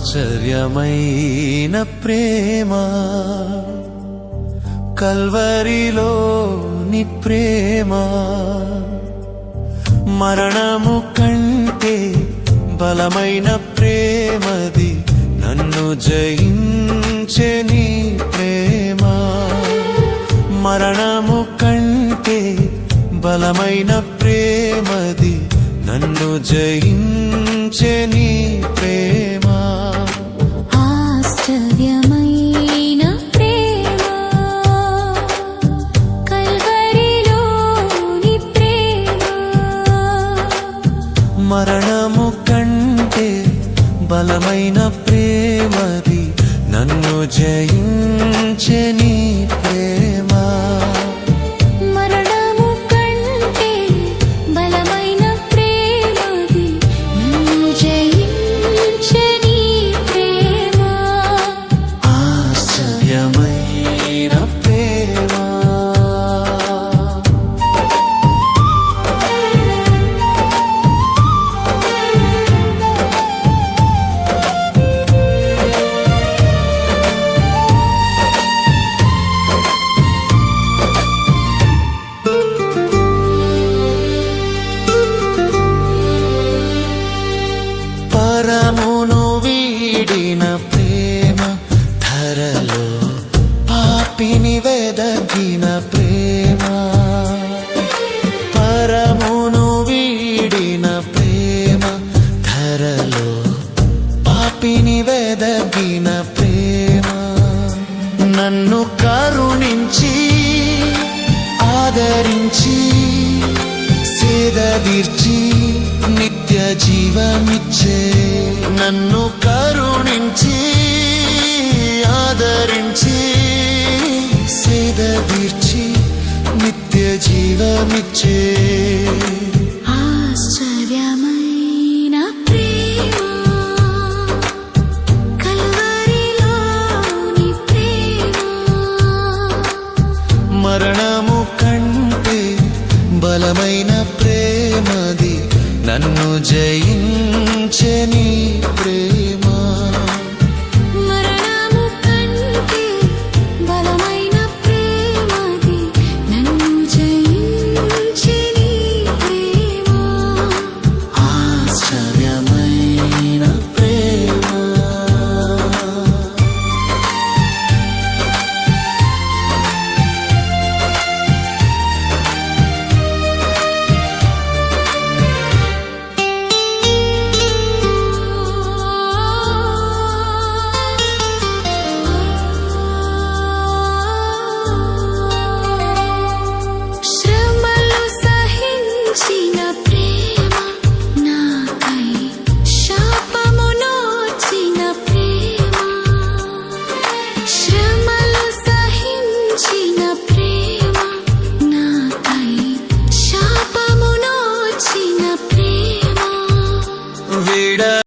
ఆశ్చర్యమైన ప్రేమ కల్వరిలోని ప్రేమ మరణము కంటే బలమైన ప్రేమది నన్ను జయించే నీ ప్రేమ మరణము కంటే బలమైన ప్రేమది నన్ను జయించే నీ ప్రేమ ఆశ్చర్యమైన ప్రేమ కల్వరిలోని ప్రేమ మరణము కంటే బలమైన ప్రేమది నన్ను జయించే నీ ప్రేమ మరణము కంటే బలమైన ప్రేమది నన్ను జయించే నీ ప్రేమ ఆశ్చర్యమైన ప్రేమ పరమును వీడిన ప్రేమ ధరలో పాపిని వెదకిన ప్రేమ పరమును వీడిన ప్రేమ ధరలో పాపిని వెదకిన ప్రేమ నన్ను కరుణించి ఆదరించి సేదదీర్చి నిత్య జీవమిచ్చే నన్ను కరుణించి ఆదరించి సేదదీర్చి నిత్య జీవమిచ్చే